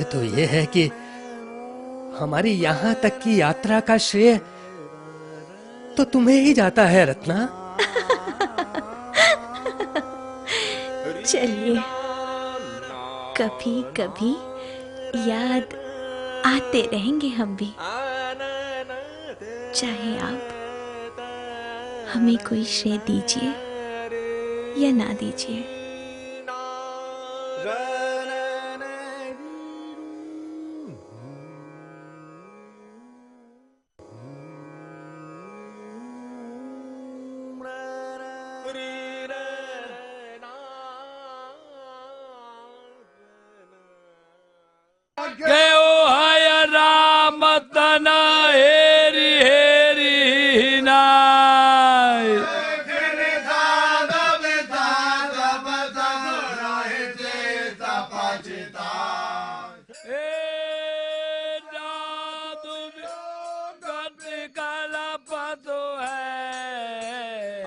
सत्य तो ये है कि हमारी यहाँ तक की यात्रा का श्रेय तो तुम्हें ही जाता है रत्ना। चलिए, कभी कभी याद आते रहेंगे हम भी, चाहे आप हमें कोई श्रेय दीजिए या ना दीजिए।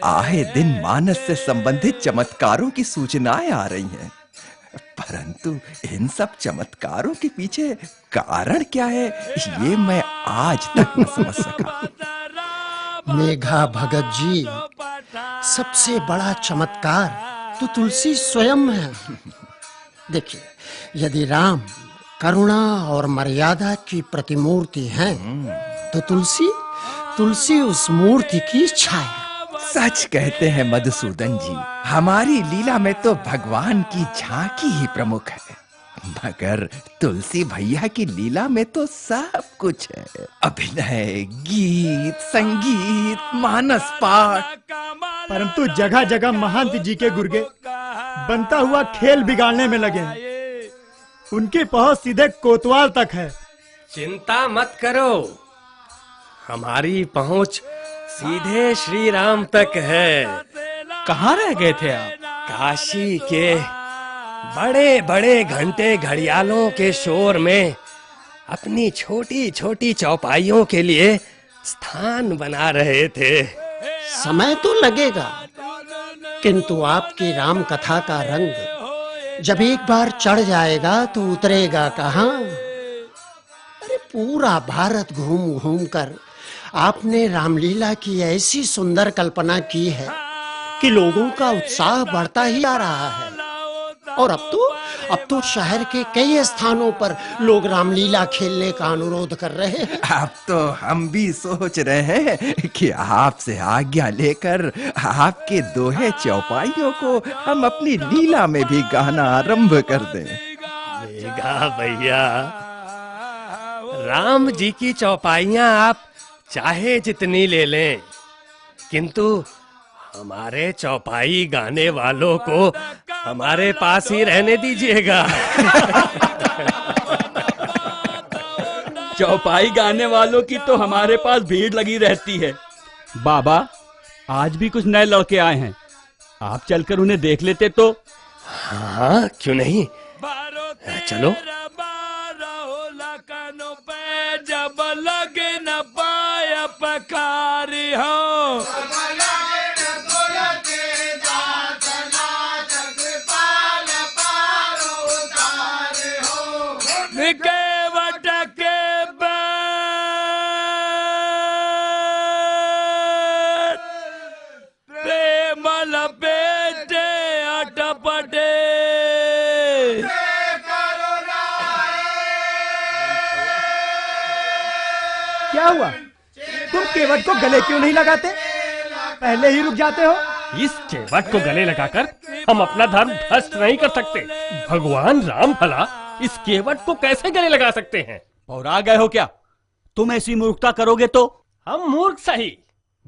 आए दिन मानस से संबंधित चमत्कारों की सूचनाएं आ रही हैं, परंतु इन सब चमत्कारों के पीछे कारण क्या है, ये मैं आज तक न समझ सका। मेघा भगत जी, सबसे बड़ा चमत्कार तो तुलसी स्वयं है। देखिए, यदि राम करुणा और मर्यादा की प्रतिमूर्ति हैं, तो तुलसी उस मूर्ति की छाया। सच कहते हैं मधुसूदन जी, हमारी लीला में तो भगवान की झांकी ही प्रमुख है, मगर तुलसी भैया की लीला में तो सब कुछ है। अभिनय, गीत, संगीत, मानस पाठ। परंतु जगह जगह महंत जी के गुर्गे बनता हुआ खेल बिगाड़ने में लगे हैं। उनकी पहुंच सीधे कोतवाल तक है। चिंता मत करो, हमारी पहुंच सीधे श्री राम तक है। कहाँ रह गए थे आप? काशी के बड़े बड़े घंटे घड़ियालों के शोर में अपनी छोटी छोटी चौपाइयों के लिए स्थान बना रहे थे। समय तो लगेगा, किंतु आपकी राम कथा का रंग जब एक बार चढ़ जाएगा तो उतरेगा कहाँ। अरे पूरा भारत घूम घूम कर आपने रामलीला की ऐसी सुंदर कल्पना की है कि लोगों का उत्साह बढ़ता ही आ रहा है। और अब तो शहर के कई स्थानों पर लोग रामलीला खेलने का अनुरोध कर रहे हैं। अब तो हम भी सोच रहे हैं कि आपसे आज्ञा लेकर आपके दोहे चौपाइयों को हम अपनी लीला में भी गाना आरंभ कर दें। मेघा भैया, राम जी की चौपाइयां आप चाहे जितनी ले लें, किंतु हमारे चौपाई गाने वालों को हमारे पास ही रहने दीजिएगा। चौपाई गाने वालों की तो हमारे पास भीड़ लगी रहती है। बाबा, आज भी कुछ नए लड़के आए हैं, आप चलकर उन्हें देख लेते तो। हाँ, क्यों नहीं, चलो। जब लगे न पाया पकारी हो, केवट के प्रेम लपेटे अटपटे। क्या हुआ? तुम केवट को गले क्यों नहीं लगाते? पहले ही रुक जाते हो। इस केवट को गले लगाकर हम अपना धर्म भ्रष्ट नहीं कर सकते। भगवान राम भला इस केवट को कैसे गले लगा सकते हैं? और आ गए हो क्या? तुम ऐसी मूर्खता करोगे तो? हम मूर्ख सही,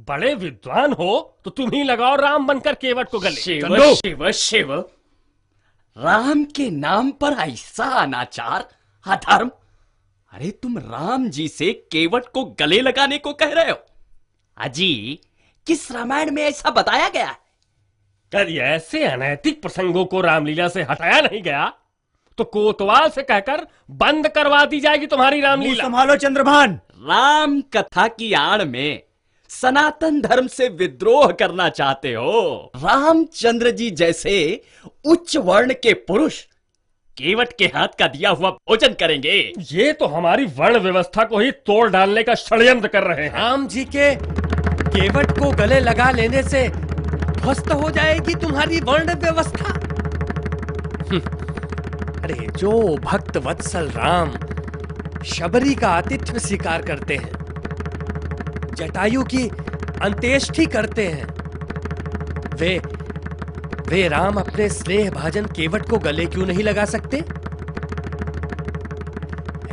बड़े विद्वान हो तो तुम ही लगाओ राम बनकर केवट को गले। शिव शिव शिव, राम के नाम पर ऐसा अनाचार, अधर्म। अरे तुम राम जी से केवट को गले लगाने को कह रहे हो? अजी, किस रामायण में ऐसा बताया गया है? कभी ऐसे अनैतिक प्रसंगों को रामलीला से हटाया नहीं गया तो कोतवाल से कहकर बंद करवा दी जाएगी तुम्हारी रामलीला। संभालो चंद्रभान। राम कथा की आड़ में सनातन धर्म से विद्रोह करना चाहते हो? रामचंद्र जी जैसे उच्च वर्ण के पुरुष केवट के हाथ का दिया हुआ भोजन करेंगे। ये तो हमारी वर्ण व्यवस्था को ही तोड़ डालने का षड्यंत्र कर रहे हैं। राम जी के केवट को गले लगा लेने से ध्वस्त हो जाएगी तुम्हारी वर्ण व्यवस्था। अरे जो भक्त वत्सल राम शबरी का आतिथ्य स्वीकार करते हैं, जटायु की अंत्येष्टि करते हैं, वे राम अपने स्नेह भाजन केवट को गले क्यों नहीं लगा सकते?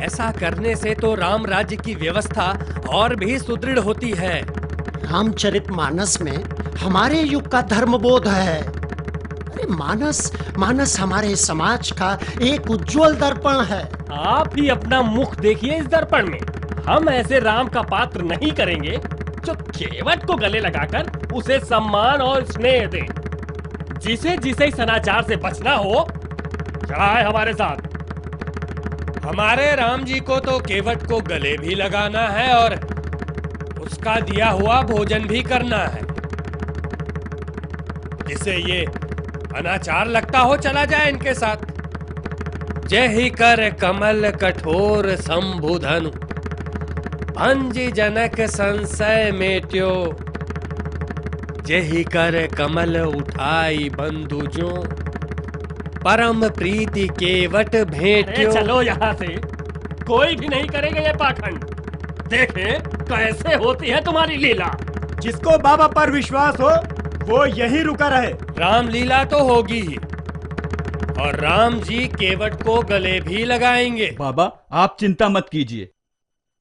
ऐसा करने से तो राम राज्य की व्यवस्था और भी सुदृढ़ होती है। रामचरितमानस में हमारे युग का धर्मबोध है। अरे मानस हमारे समाज का एक उज्जवल दर्पण है। आप ही अपना मुख देखिए इस दर्पण में। हम ऐसे राम का पात्र नहीं करेंगे जो केवट को गले लगाकर उसे सम्मान और स्नेह दे। जिसे जिसे इस अनाचार से बचना हो, चढ़ाए हमारे साथ। हमारे राम जी को तो केवट को गले भी लगाना है और उसका दिया हुआ भोजन भी करना है। जिसे ये अनाचार लगता हो चला जाए इनके साथ। जय ही कर कमल कठोर संबुधनु, भंज जनक संशय मेट्यो। जेहि कर कमल उठाई बंधु जो, परम प्रीति केवट भेट्यो। चलो यहाँ से, कोई भी नहीं करेगा ये पाखंड। देखें कैसे होती है तुम्हारी लीला। जिसको बाबा पर विश्वास हो वो यही रुका रहे। रामलीला तो होगी ही, और राम जी केवट को गले भी लगाएंगे। बाबा आप चिंता मत कीजिए,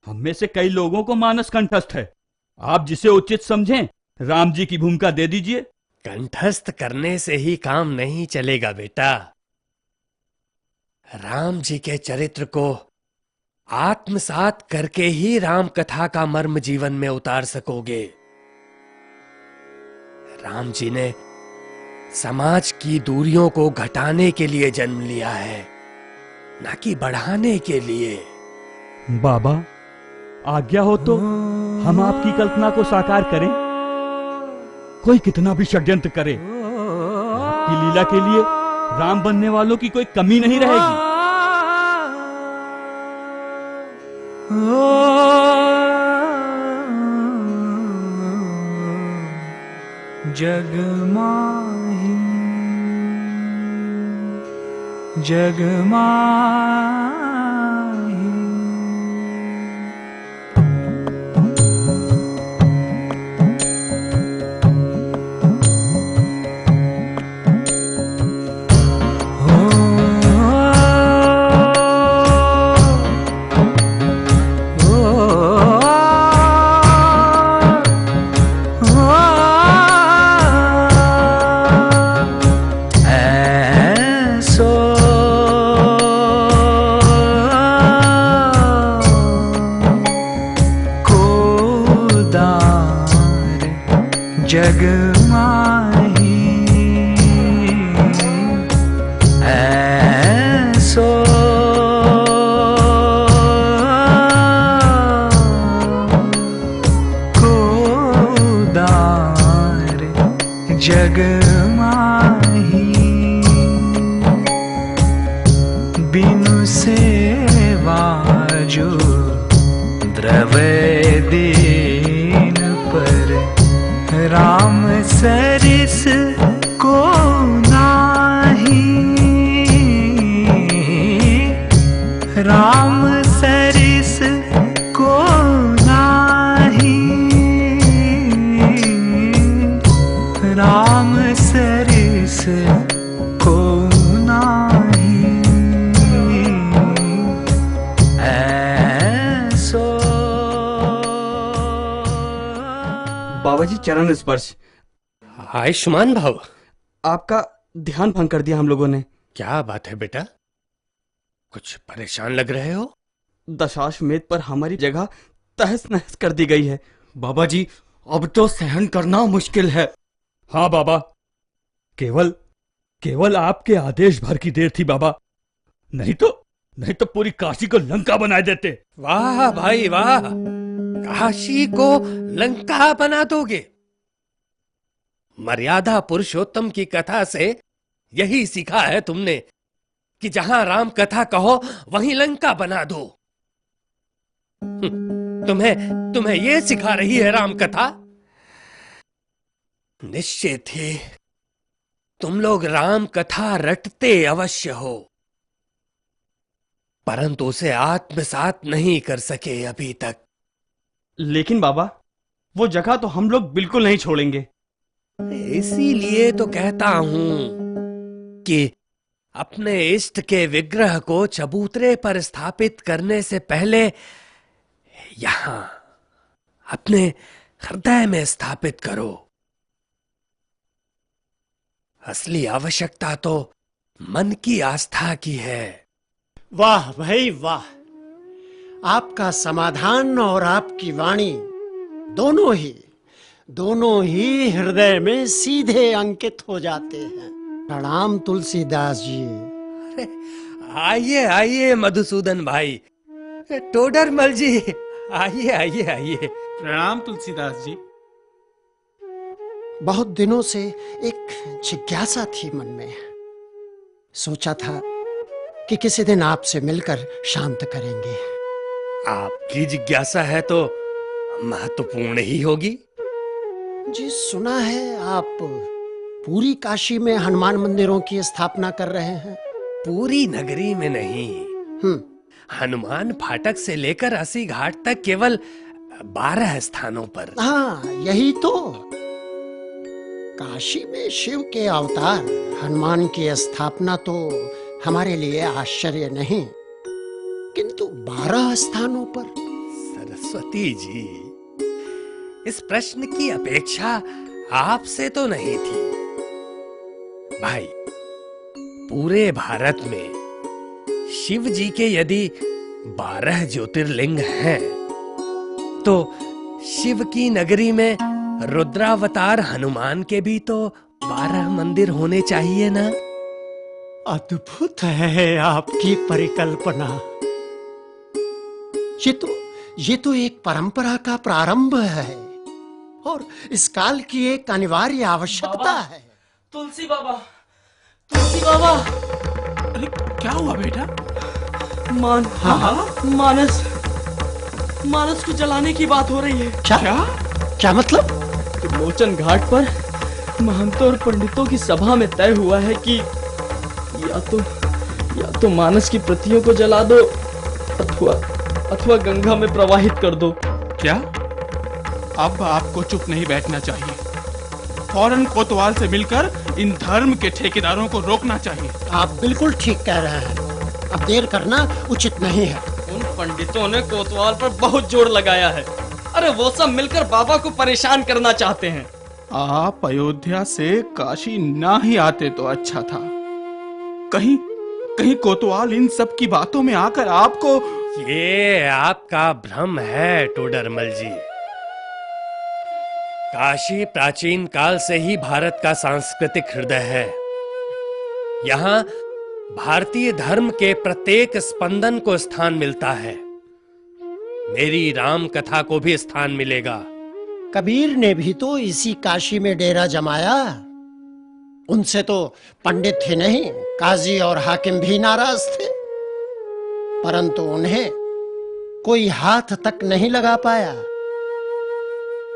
हम में से कई लोगों को मानस कंठस्थ है। आप जिसे उचित समझें राम जी की भूमिका दे दीजिए। कंठस्थ करने से ही काम नहीं चलेगा बेटा। राम जी के चरित्र को आत्मसात करके ही राम कथा का मर्म जीवन में उतार सकोगे। राम जी ने समाज की दूरियों को घटाने के लिए जन्म लिया है, ना कि बढ़ाने के लिए। बाबा आज्ञा हो तो हम आपकी कल्पना को साकार करें। कोई कितना भी षड्यंत्र करे, आपकी लीला के लिए राम बनने वालों की कोई कमी नहीं रहेगी। जग माही जग माही। जग माही ऐसो कोदार जग माही। बिनु सेवा जो द्रव्य दीन पर, राम सरिस को नाही। राम सरिस को नाही। राम सरिस को नाही। ऐसो बाबा जी चरण स्पर्श। आयुष्मान भाव। आपका ध्यान भंग कर दिया हम लोगों ने। क्या बात है बेटा, कुछ परेशान लग रहे हो? दशाश्वमेध पर हमारी जगह तहस नहस कर दी गई है। बाबा जी अब तो सहन करना मुश्किल है। हाँ बाबा, केवल आपके आदेश भर की देर थी बाबा, नहीं तो पूरी काशी को लंका बना देते। वाह भाई वाह, काशी को लंका बना दोगे। मर्यादा पुरुषोत्तम की कथा से यही सीखा है तुमने कि जहां राम कथा कहो वहीं लंका बना दो। तुम्हें ये सिखा रही है राम कथा? निश्चित ही तुम लोग राम कथा रटते अवश्य हो, परंतु उसे आत्मसात नहीं कर सके अभी तक। लेकिन बाबा, वो जगह तो हम लोग बिल्कुल नहीं छोड़ेंगे। इसीलिए तो कहता हूं कि अपने इष्ट के विग्रह को चबूतरे पर स्थापित करने से पहले यहां अपने हृदय में स्थापित करो। असली आवश्यकता तो मन की आस्था की है। वाह भाई वाह, आपका समाधान और आपकी वाणी दोनों ही हृदय में सीधे अंकित हो जाते हैं। प्रणाम तुलसीदास जी। अरे आइए आइए मधुसूदन भाई, टोडरमल जी, आइए आइए आइए। प्रणाम तुलसीदास जी। बहुत दिनों से एक जिज्ञासा थी मन में, सोचा था कि किसी दिन आपसे मिलकर शांत करेंगे। आपकी जिज्ञासा है तो महत्वपूर्ण ही होगी। जी सुना है आप पूरी काशी में हनुमान मंदिरों की स्थापना कर रहे हैं। पूरी नगरी में नहीं, हनुमान फाटक से लेकर अस्सी घाट तक केवल 12 स्थानों पर। हाँ यही तो, काशी में शिव के अवतार हनुमान की स्थापना तो हमारे लिए आश्चर्य नहीं, किंतु 12 स्थानों पर। सरस्वती जी, इस प्रश्न की अपेक्षा आपसे तो नहीं थी। भाई, पूरे भारत में शिव जी के यदि 12 ज्योतिर्लिंग हैं, तो शिव की नगरी में रुद्रावतार हनुमान के भी तो 12 मंदिर होने चाहिए ना? अद्भुत है आपकी परिकल्पना। ये तो एक परंपरा का प्रारंभ है और इस काल की एक अनिवार्य आवश्यकता है। तुलसी बाबा, तुलसी बाबा। अरे क्या हुआ बेटा? मानस को जलाने की बात हो रही है। क्या मतलब? लोचन घाट पर महंतों और पंडितों की सभा में तय हुआ है कि या तो मानस की प्रतियों को जला दो अथवा गंगा में प्रवाहित कर दो। क्या? अब आपको चुप नहीं बैठना चाहिए, फौरन कोतवाल से मिलकर इन धर्म के ठेकेदारों को रोकना चाहिए। आप बिल्कुल ठीक कह रहे हैं, अब देर करना उचित नहीं है। उन पंडितों ने कोतवाल पर बहुत जोर लगाया है। अरे वो सब मिलकर बाबा को परेशान करना चाहते हैं। आप अयोध्या से काशी ना ही आते तो अच्छा था। कहीं कोतवाल इन सब की बातों में आकर आपको। ये आपका भ्रम है टोडरमल जी। काशी प्राचीन काल से ही भारत का सांस्कृतिक हृदय है। यहाँ भारतीय धर्म के प्रत्येक स्पंदन को स्थान मिलता है। मेरी राम कथा को भी स्थान मिलेगा। कबीर ने भी तो इसी काशी में डेरा जमाया। उनसे तो पंडित ही नहीं, काजी और हाकिम भी नाराज थे, परंतु उन्हें कोई हाथ तक नहीं लगा पाया।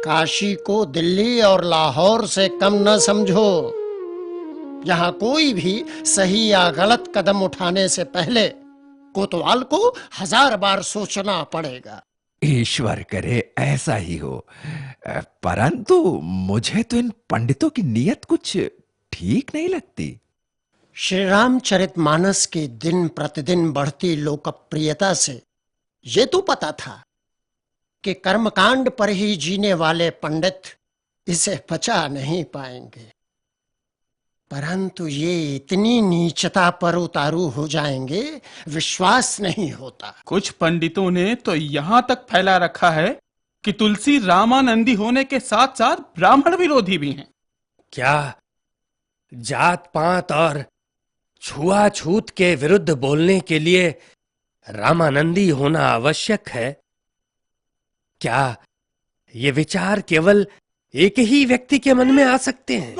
काशी को दिल्ली और लाहौर से कम न समझो। यहाँ कोई भी सही या गलत कदम उठाने से पहले कोतवाल को 1000 बार सोचना पड़ेगा। ईश्वर करे ऐसा ही हो, परंतु मुझे तो इन पंडितों की नीयत कुछ ठीक नहीं लगती। श्री रामचरितमानस की दिन प्रतिदिन बढ़ती लोकप्रियता से ये तो पता था कि कर्मकांड पर ही जीने वाले पंडित इसे पचा नहीं पाएंगे, परंतु ये इतनी नीचता पर उतारू हो जाएंगे, विश्वास नहीं होता। कुछ पंडितों ने तो यहाँ तक फैला रखा है कि तुलसी रामानंदी होने के साथ साथ ब्राह्मण विरोधी भी हैं। क्या जात पात और छुआछूत के विरुद्ध बोलने के लिए रामानंदी होना आवश्यक है? क्या ये विचार केवल एक ही व्यक्ति के मन में आ सकते हैं?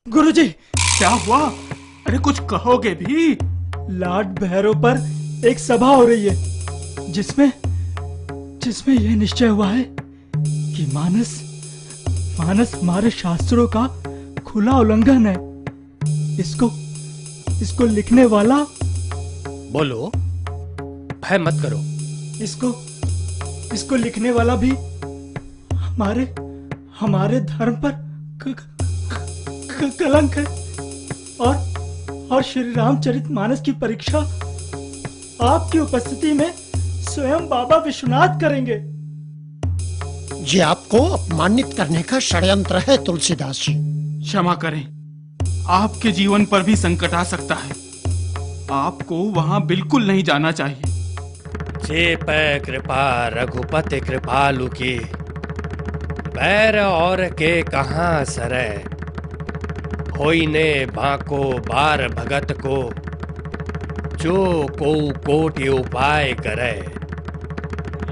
गुरुजी, क्या हुआ? अरे कुछ कहोगे भी? लॉर्ड भैरव पर एक सभा हो रही है जिसमें यह निश्चय हुआ है कि मानस हमारे शास्त्रों का खुला उल्लंघन है। इसको लिखने वाला, बोलो, भय मत करो। इसको लिखने वाला भी हमारे धर्म पर कलंक है। और श्री रामचरित मानस की परीक्षा आपकी उपस्थिति में स्वयं बाबा विश्वनाथ करेंगे। ये आपको अपमानित करने का षड्यंत्र है तुलसीदास जी। क्षमा करें, आपके जीवन पर भी संकट आ सकता है। आपको वहां बिल्कुल नहीं जाना चाहिए। जे पै कृपा रघुपति कृपालु की, बैर और के कहां सरै, होई ने बाको बार भगत को, जो को कोटि उपाय करे।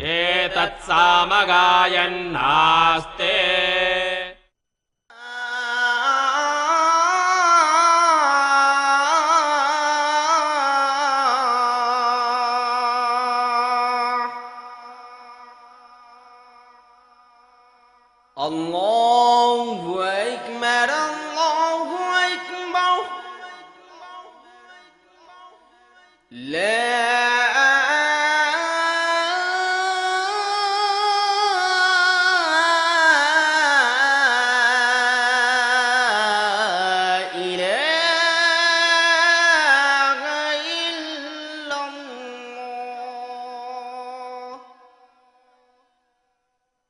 एतत्सामगायन्नास्ते Allahu Akbar, Allahu Akbar, La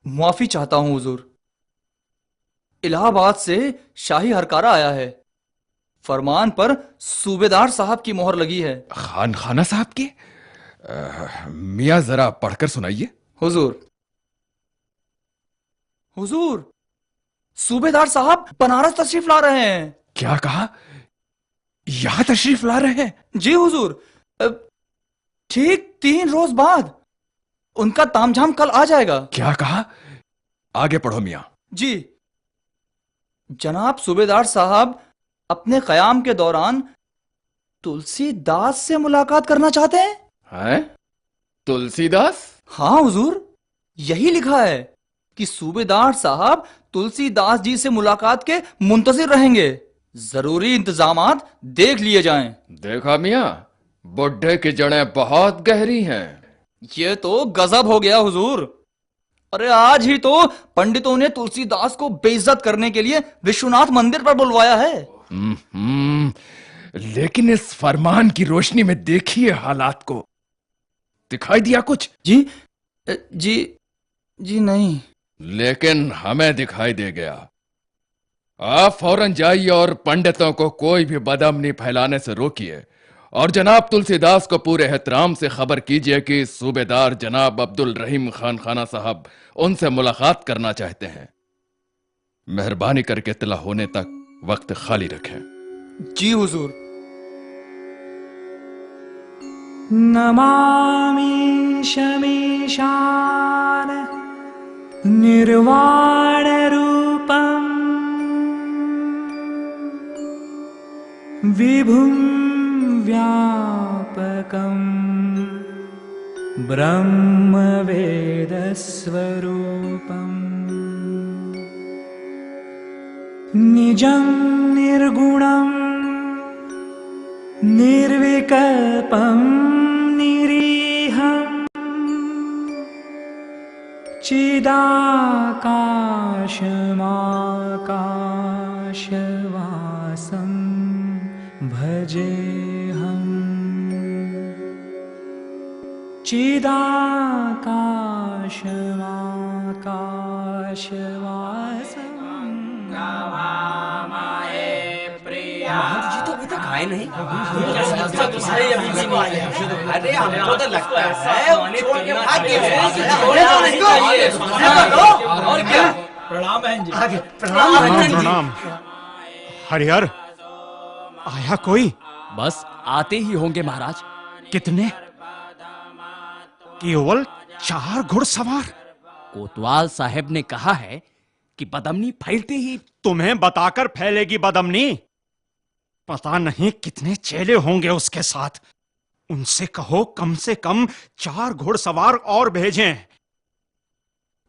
माफी चाहता हूं हुजूर। इलाहाबाद से शाही हरकारा आया है। फरमान पर सूबेदार साहब की मोहर लगी है। खाना साहब की? मियां जरा पढ़कर सुनाइए। हुजूर, सूबेदार साहब बनारस तशरीफ ला रहे हैं। क्या कहा? यहां तशरीफ ला रहे हैं? जी हुजूर, ठीक 3 रोज बाद उनका तामझाम कल आ जाएगा। क्या कहा? आगे पढ़ो मियां। जी, जनाब सूबेदार साहब अपने कयाम के दौरान तुलसीदास से मुलाकात करना चाहते हैं। हैं? तुलसीदास? हाँ हुजूर, यही लिखा है कि सूबेदार साहब तुलसीदास जी से मुलाकात के मुंतजिर रहेंगे। जरूरी इंतजामात देख लिए जाएं। देखा मियां, बुड्ढे की जड़ें बहुत गहरी हैं। ये तो गजब हो गया हुजूर। अरे आज ही तो पंडितों ने तुलसीदास को बेइज्जत करने के लिए विश्वनाथ मंदिर पर बुलवाया है। लेकिन इस फरमान की रोशनी में देखिए हालात को। दिखाई दिया कुछ? जी नहीं। लेकिन हमें दिखाई दे गया। आप फौरन जाइए और पंडितों को कोई भी बदअमनी फैलाने से रोकिए, और जनाब तुलसीदास को पूरे एहतराम से खबर कीजिए कि सूबेदार जनाब अब्दुल रहीम खान खाना साहब उनसे मुलाकात करना चाहते हैं। मेहरबानी करके इत्तला होने तक वक्त खाली रखें। जी हुजूर। नमामि शमीशान निर्वाण रूपम विभुं व्यापकं ब्रह्मवेदस्वरूपम् निजं निर्गुणं निर्विकल्पं निरीहं चिदाकाशमाकाशवासं भजेऽहम् चिदाकाशमाकाशवासं। महाराज जी तो अभी तक आए नहीं। अरे हमको तो लगता है छोड़ के भाग गए। और क्या? प्रणाम बहन जी। प्रणाम। हरिहर, आया कोई? बस आते ही होंगे महाराज। कितने? केवल 4 घुड़सवार? कोतवाल साहब ने कहा है कि बदअमनी फैलते ही। तुम्हें बताकर फैलेगी बदअमनी, पता नहीं कितने चेले होंगे उसके साथ। उनसे कहो कम से कम 4 घुड़सवार और भेजें।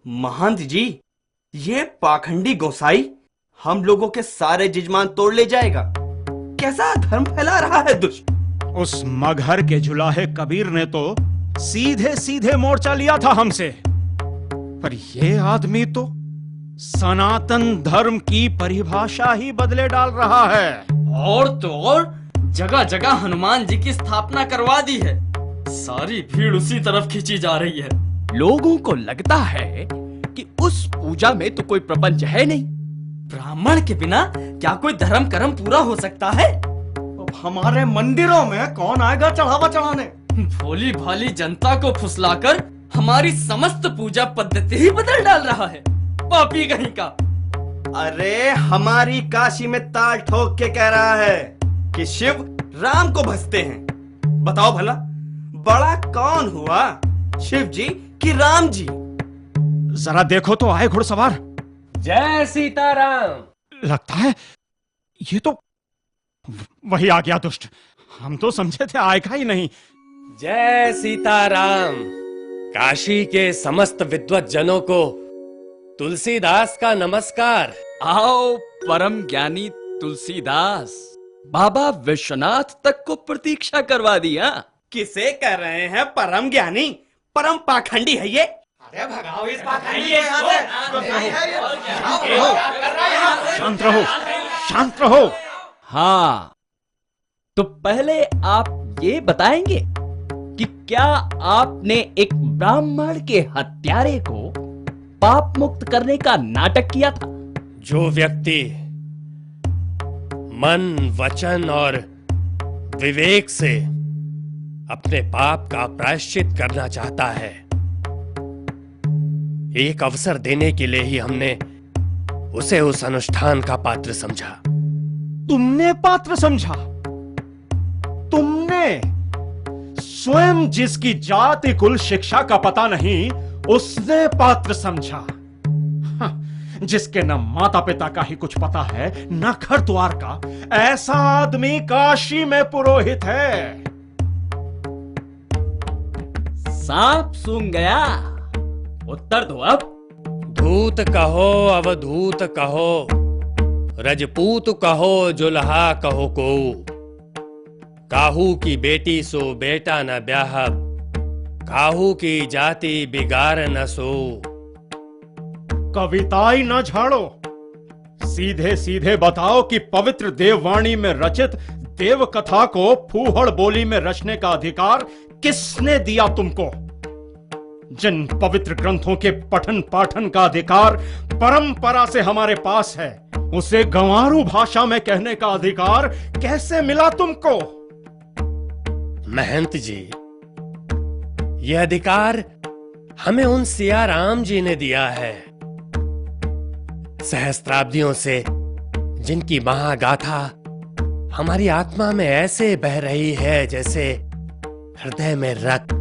महंत जी, ये पाखंडी गोसाई हम लोगों के सारे जजमान तोड़ ले जाएगा। कैसा धर्म फैला रहा है दुष्ट। उस मगहर के जुलाहे कबीर ने तो सीधे सीधे मोर्चा लिया था हमसे, पर ये आदमी तो सनातन धर्म की परिभाषा ही बदले डाल रहा है। और तो और जगह जगह हनुमान जी की स्थापना करवा दी है। सारी भीड़ उसी तरफ खींची जा रही है। लोगों को लगता है कि उस पूजा में तो कोई प्रपंच है नहीं। ब्राह्मण के बिना क्या कोई धर्म कर्म पूरा हो सकता है? अब हमारे मंदिरों में कौन आएगा चढ़ावा चढ़ाने? भोली भाली जनता को फुसलाकर हमारी समस्त पूजा पद्धति ही बदल डाल रहा है, पापी कहीं का। अरे हमारी काशी में ताल ठोक के कह रहा है कि शिव राम को भजते हैं। बताओ भला बड़ा कौन हुआ, शिव जी कि राम जी? जरा देखो तो आए घुड़सवार। जय सीताराम। लगता है ये तो वही आ गया दुष्ट। हम तो समझे थे आएगा ही नहीं। जय सीताराम। काशी के समस्त विद्वत जनों को तुलसीदास का नमस्कार। आओ परम ज्ञानी तुलसीदास, बाबा विश्वनाथ तक को प्रतीक्षा करवा दिया। किसे कह रहे हैं परम ज्ञानी? परम पाखंडी है ये। अरे भगाओ इस पाखंडी को। शांत रहो, शांत रहो। हाँ, तो पहले आप ये बताएंगे कि क्या आपने एक ब्राह्मण के हत्यारे को पाप मुक्त करने का नाटक किया था? जो व्यक्ति मन, वचन और विवेक से अपने पाप का प्रायश्चित करना चाहता है, एक अवसर देने के लिए ही हमने उसे उस अनुष्ठान का पात्र समझा। तुमने पात्र समझा? तुमने? स्वयं जिसकी जाति कुल शिक्षा का पता नहीं, उसने पात्र समझा। हाँ, जिसके न माता पिता का ही कुछ पता है न घर द्वार का, ऐसा आदमी काशी में पुरोहित है। सांप सूंघ गया, उत्तर दो अब। धूत कहो अवधूत कहो, रजपूत कहो जुल्हा कहो को, काहू की बेटी सो बेटा न ब्याहब, काहू की जाति बिगाड़ न सो। कविताई न झाड़ो, सीधे सीधे बताओ कि पवित्र देववाणी में रचित देव कथा को फूहड़ बोली में रचने का अधिकार किसने दिया तुमको? जिन पवित्र ग्रंथों के पठन पाठन का अधिकार परंपरा से हमारे पास है, उसे गंवारू भाषा में कहने का अधिकार कैसे मिला तुमको? महंत जी, यह अधिकार हमें उन सिया राम जी ने दिया है, सहस्त्राब्दियों से जिनकी महागाथा हमारी आत्मा में ऐसे बह रही है जैसे हृदय में रक्त।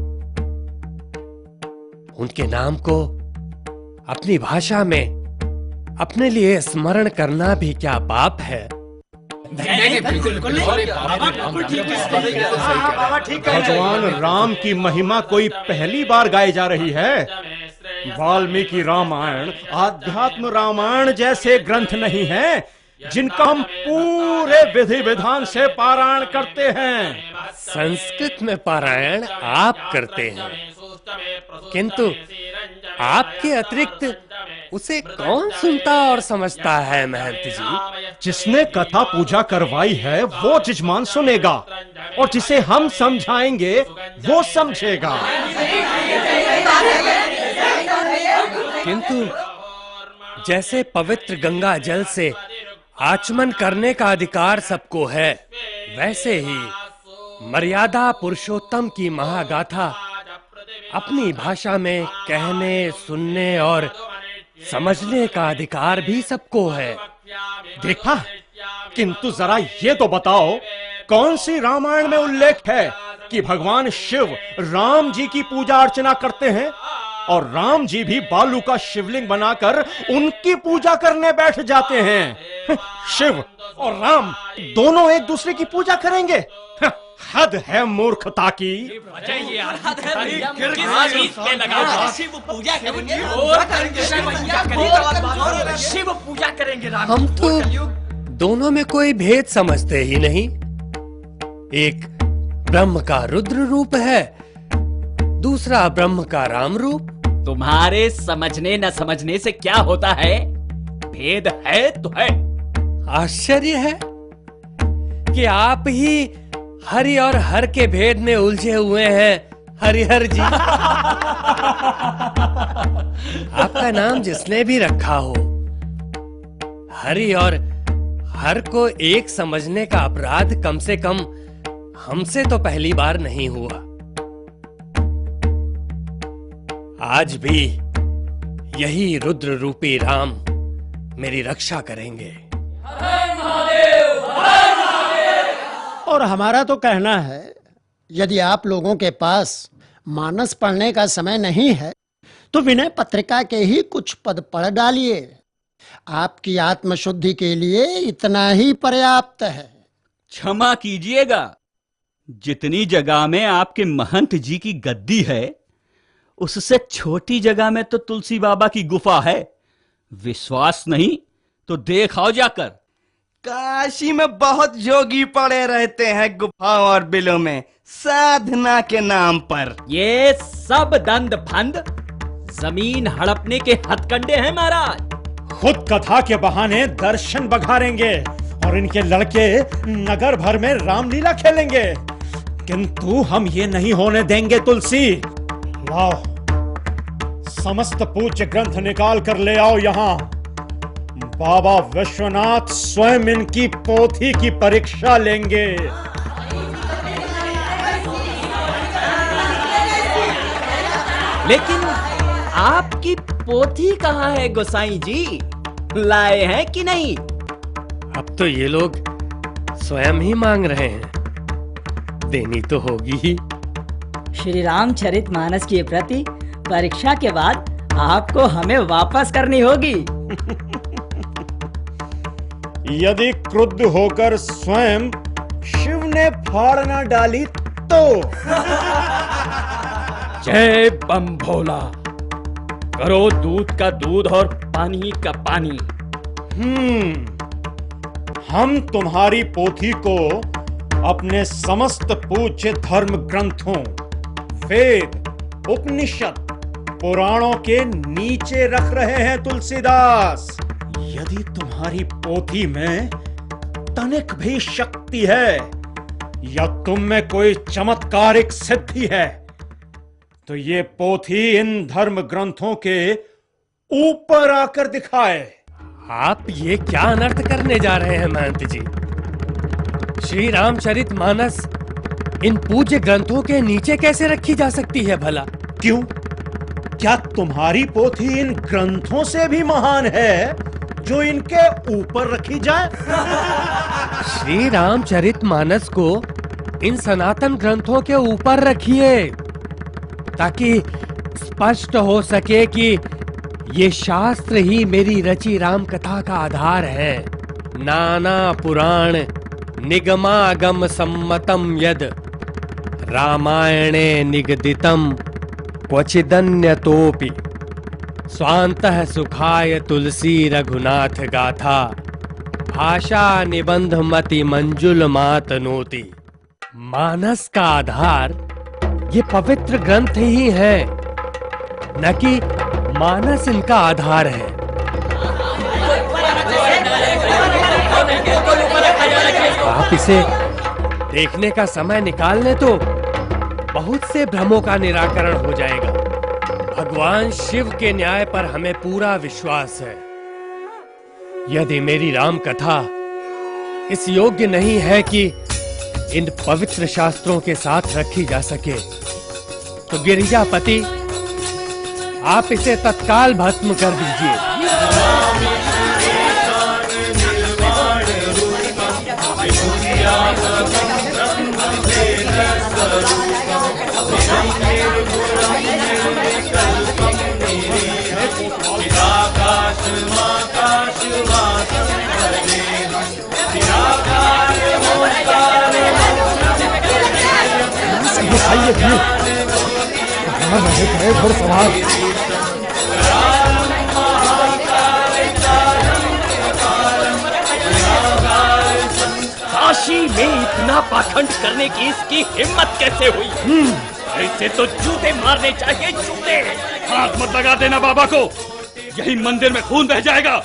उनके नाम को अपनी भाषा में अपने लिए स्मरण करना भी क्या पाप है? भगवान राम की महिमा कोई पहली बार गाई जा रही है। वाल्मीकि रामायण, आध्यात्म रामायण जैसे ग्रंथ नहीं हैं जिनका हम पूरे विधि विधान से पारायण करते हैं। संस्कृत में पारायण आप करते हैं, किंतु आपके अतिरिक्त उसे कौन सुनता और समझता है महंत जी? जिसने कथा पूजा करवाई है वो जजमान सुनेगा, और जिसे हम समझाएंगे वो समझेगा। किंतु जैसे पवित्र गंगा जल से आचमन करने का अधिकार सबको है, वैसे ही मर्यादा पुरुषोत्तम की महागाथा अपनी भाषा में कहने, सुनने और समझने का अधिकार भी सबको है। देखा? किंतु जरा ये तो बताओ, कौन सी रामायण में उल्लेख है कि भगवान शिव राम जी की पूजा अर्चना करते हैं? और राम जी भी बालू का शिवलिंग बनाकर उनकी पूजा करने बैठ जाते हैं। शिव और राम दोनों एक दूसरे की पूजा करेंगे? हद है मूर्खता की। शिव पूजा करेंगे हम तो दोनों में कोई भेद समझते ही नहीं। एक ब्रह्म का रुद्र रूप है, दूसरा ब्रह्म का राम रूप। तुम्हारे समझने न समझने से क्या होता है? भेद है तो है। आश्चर्य है कि आप ही हरि और हर के भेद में उलझे हुए हैं। हरिहर जी आपका नाम जिसने भी रखा हो, हरि और हर को एक समझने का अपराध कम से कम हमसे तो पहली बार नहीं हुआ। आज भी यही रुद्र रूपी राम मेरी रक्षा करेंगे। और हमारा तो कहना है, यदि आप लोगों के पास मानस पढ़ने का समय नहीं है तो विनय पत्रिका के ही कुछ पद पढ़ डालिए। आपकी आत्मशुद्धि के लिए इतना ही पर्याप्त है। क्षमा कीजिएगा, जितनी जगह में आपके महंत जी की गद्दी है, उससे छोटी जगह में तो तुलसी बाबा की गुफा है। विश्वास नहीं तो देख आओ जाकर। काशी में बहुत जोगी पड़े रहते हैं गुफाओं और बिलों में, साधना के नाम पर। ये सब दंड फंद जमीन हड़पने के हथकंडे हैं महाराज। खुद कथा के बहाने दर्शन बघारेंगे और इनके लड़के नगर भर में रामलीला खेलेंगे, किंतु हम ये नहीं होने देंगे। तुलसी लाओ, समस्त पूज्य ग्रंथ निकाल कर ले आओ यहाँ। बाबा विश्वनाथ स्वयं इनकी पोथी की परीक्षा लेंगे। लेकिन आपकी पोथी कहाँ है गोसाई जी? लाए हैं कि नहीं? अब तो ये लोग स्वयं ही मांग रहे हैं, देनी तो होगी ही। श्री रामचरितमानस की प्रति परीक्षा के बाद आपको हमें वापस करनी होगी। यदि क्रुद्ध होकर स्वयं शिव ने फाड़ न डाली तो। जय बम भोला, करो दूध का दूध और पानी का पानी। हम तुम्हारी पोथी को अपने समस्त पूज्य धर्म ग्रंथों, वेद, उपनिषद, पुराणों के नीचे रख रहे हैं तुलसीदास। यदि तुम्हारी पोथी में तनिक भी शक्ति है या तुम में कोई चमत्कारिक सिद्धि है तो ये पोथी इन धर्म ग्रंथों के ऊपर आकर दिखाए। आप ये क्या अनर्थ करने जा रहे हैं महंत जी? श्री रामचरितमानस इन पूज्य ग्रंथों के नीचे कैसे रखी जा सकती है भला? क्यों? क्या तुम्हारी पोथी इन ग्रंथों से भी महान है जो इनके ऊपर रखी जाए? श्री रामचरितमानस को इन सनातन ग्रंथों के ऊपर रखिए ताकि स्पष्ट हो सके कि ये शास्त्र ही मेरी रची राम कथा का आधार है। नाना पुराण निगमागम सम्मतम यद रामायणे निगदितम क्वचिदन्यतोपि स्वान्तः सुखाय तुलसी रघुनाथ गाथा भाषा निबंध मति मंजुल मातनोति। मानस का आधार ये पवित्र ग्रंथ ही है, न कि मानस इनका आधार है। आप इसे देखने का समय निकाल लें तो बहुत से भ्रमों का निराकरण हो जाएगा। भगवान शिव के न्याय पर हमें पूरा विश्वास है। यदि मेरी राम कथा इस योग्य नहीं है कि इन पवित्र शास्त्रों के साथ रखी जा सके तो गिरिजापति आप इसे तत्काल भस्म कर दीजिए। काशी में इतना पाखंड करने की इसकी हिम्मत कैसे हुई? ऐसे तो जूते मारने चाहिए, जूते। हाथ मत लगा देना बाबा को, यही मंदिर में खून बह जाएगा।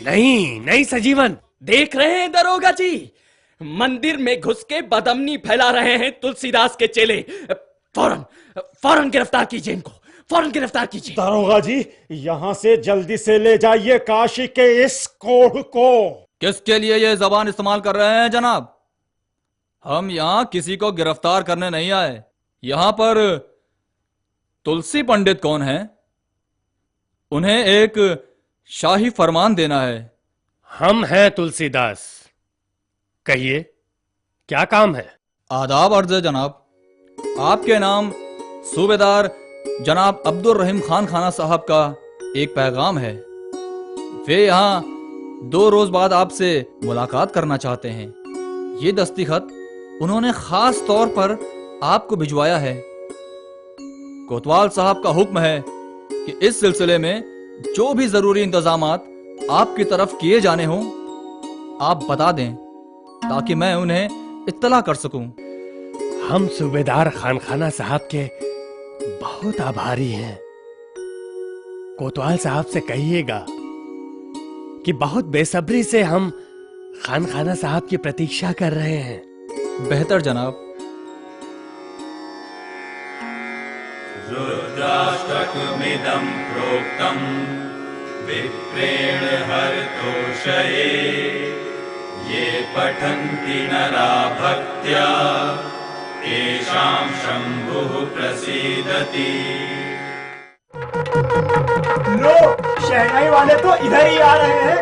नहीं नहीं सजीवन, देख रहे हैं दरोगा जी, मंदिर में घुस के बदअमनी फैला रहे हैं तुलसीदास के चेले। फौरन फौरन गिरफ्तार कीजिए इनको, फौरन गिरफ्तार कीजिए। दरोगा जी, यहाँ से जल्दी से ले जाइए काशी के इस कोढ़ को। किसके लिए ये जबान इस्तेमाल कर रहे हैं जनाब? हम यहाँ किसी को गिरफ्तार करने नहीं आए। यहाँ पर तुलसी पंडित कौन है? उन्हें एक शाही फरमान देना है। हम हैं तुलसीदास, कहिए क्या काम है? आदाब अर्ज है जनाब, आपके नाम सूबेदार जनाब अब्दुल रहीम खान खाना साहब का एक पैगाम है। वे यहाँ 2 रोज बाद आपसे मुलाकात करना चाहते हैं। ये दस्तखत उन्होंने खास तौर पर आपको भिजवाया है। कोतवाल साहब का हुक्म है कि इस सिलसिले में जो भी जरूरी इंतजामात आपकी तरफ किए जाने हों आप बता दें, ताकि मैं उन्हें इत्तला कर सकूं। हम सूबेदार खानखाना साहब के बहुत आभारी हैं। कोतवाल साहब से कहिएगा कि बहुत बेसब्री से हम खानखाना साहब की प्रतीक्षा कर रहे हैं। बेहतर जनाब। रुद्राष्टकमिदं प्रोक्तं विप्रेण हरतोषये, ये पठन्ति नरा भक्त्या तेषां शंभुः प्रसीदति। लो, शहनाई वाले तो इधर ही आ रहे हैं।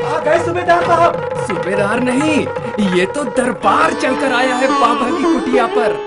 आ गए सूबेदार साहब। सूबेदार नहीं, ये तो दरबार चलकर आया है बाबा की कुटिया पर।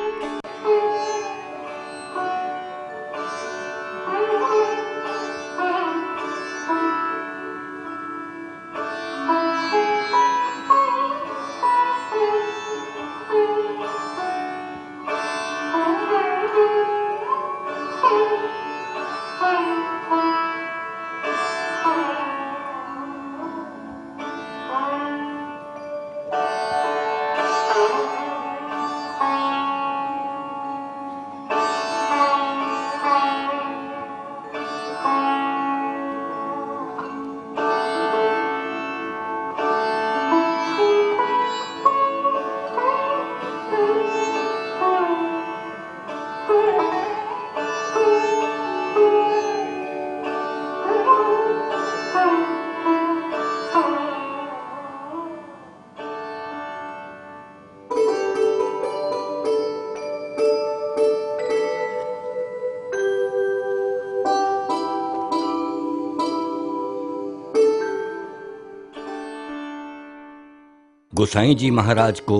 गोसाई जी महाराज को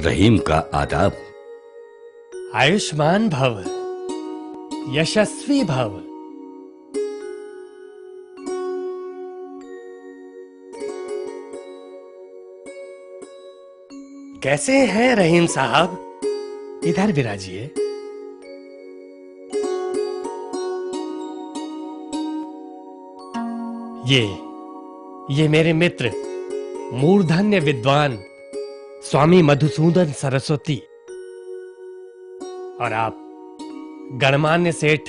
रहीम का आदाब। आयुष्मान भव, यशस्वी भव। कैसे हैं रहीम साहब? इधर विराजिए। ये मेरे मित्र मूर्धन्य विद्वान स्वामी मधुसूदन सरस्वती और आप गणमान्य सेठ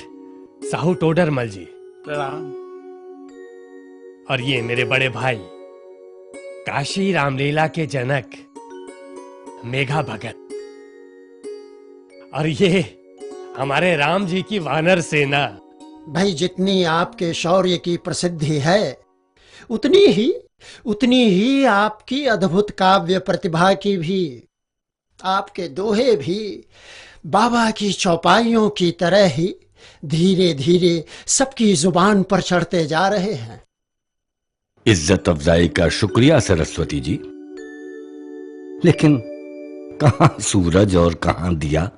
साहू टोडरमल जी। प्रणाम। और ये मेरे बड़े भाई काशी रामलीला के जनक मेघा भगत। और ये हमारे राम जी की वानर सेना। भाई, जितनी आपके शौर्य की प्रसिद्धि है उतनी ही आपकी अद्भुत काव्य प्रतिभा की भी। आपके दोहे भी बाबा की चौपाइयों की तरह ही धीरे धीरे सबकी जुबान पर चढ़ते जा रहे हैं। इज्जत अफजाई का शुक्रिया सरस्वती जी, लेकिन कहां सूरज और कहां दिया।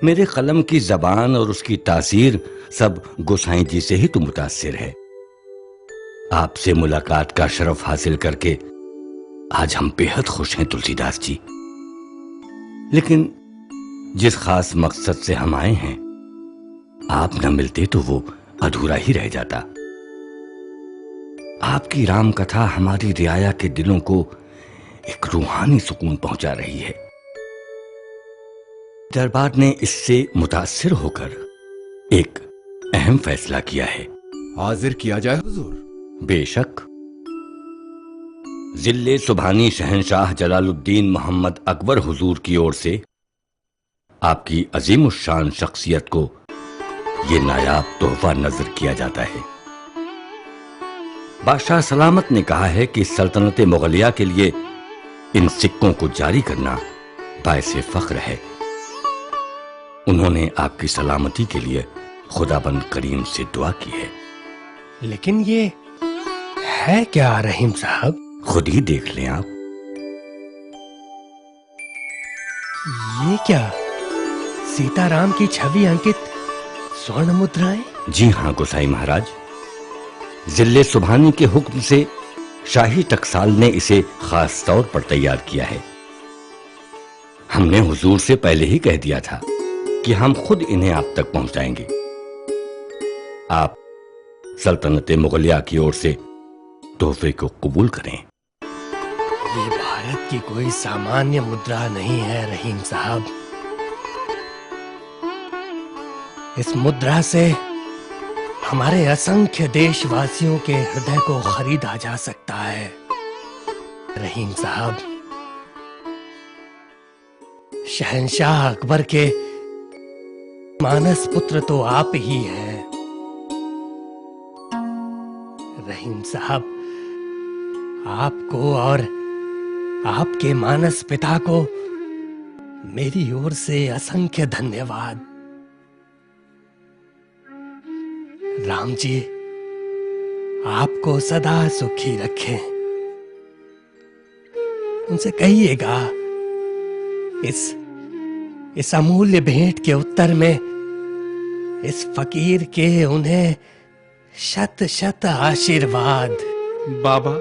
मेरे कलम की जबान और उसकी तासीर सब गोसाई जी से ही तो मुतासिर है। आपसे मुलाकात का शरफ हासिल करके आज हम बेहद खुश हैं तुलसीदास जी। लेकिन जिस खास मकसद से हम आए हैं, आप न मिलते तो वो अधूरा ही रह जाता। आपकी राम कथा हमारी रियाया के दिलों को एक रूहानी सुकून पहुंचा रही है। दरबार ने इससे मुतासिर होकर एक अहम फैसला किया है। हाजिर किया जाए हुजूर। बेशक। जिले सुभानी शहंशाह जलालुद्दीन मोहम्मद अकबर हुजूर की ओर से आपकी अजीमुशान शख्सियत को ये नायाब तोहफा नजर किया जाता है। बादशाह सलामत ने कहा है कि सल्तनत मुगलिया के लिए इन सिक्कों को जारी करना बायसे फख्र है। उन्होंने आपकी सलामती के लिए खुदाबंद करीम से दुआ की है। लेकिन ये है क्या रहीम साहब? खुद ही देख लें आप। ये क्या सीताराम की छवि अंकित स्वर्ण मुद्राएं? जी हाँ गोसाई महाराज, जिले सुभानी के हुक्म से शाही टकसाल ने इसे खास तौर पर तैयार किया है। हमने हुजूर से पहले ही कह दिया था कि हम खुद इन्हें आप तक पहुंचाएंगे। आप सल्तनत मुगलिया की ओर से तोहफे को कबूल करें। ये भारत की कोई सामान्य मुद्रा नहीं है रहीम साहब। इस मुद्रा से हमारे असंख्य देशवासियों के हृदय को खरीदा जा सकता है रहीम साहब। शहंशाह अकबर के मानस पुत्र तो आप ही हैं रहीम साहब। आपको और आपके मानस पिता को मेरी ओर से असंख्य धन्यवाद। राम जी आपको सदा सुखी रखें। उनसे कहिएगा इस अमूल्य भेंट के उत्तर में इस फकीर के उन्हें शत शत आशीर्वाद। बाबा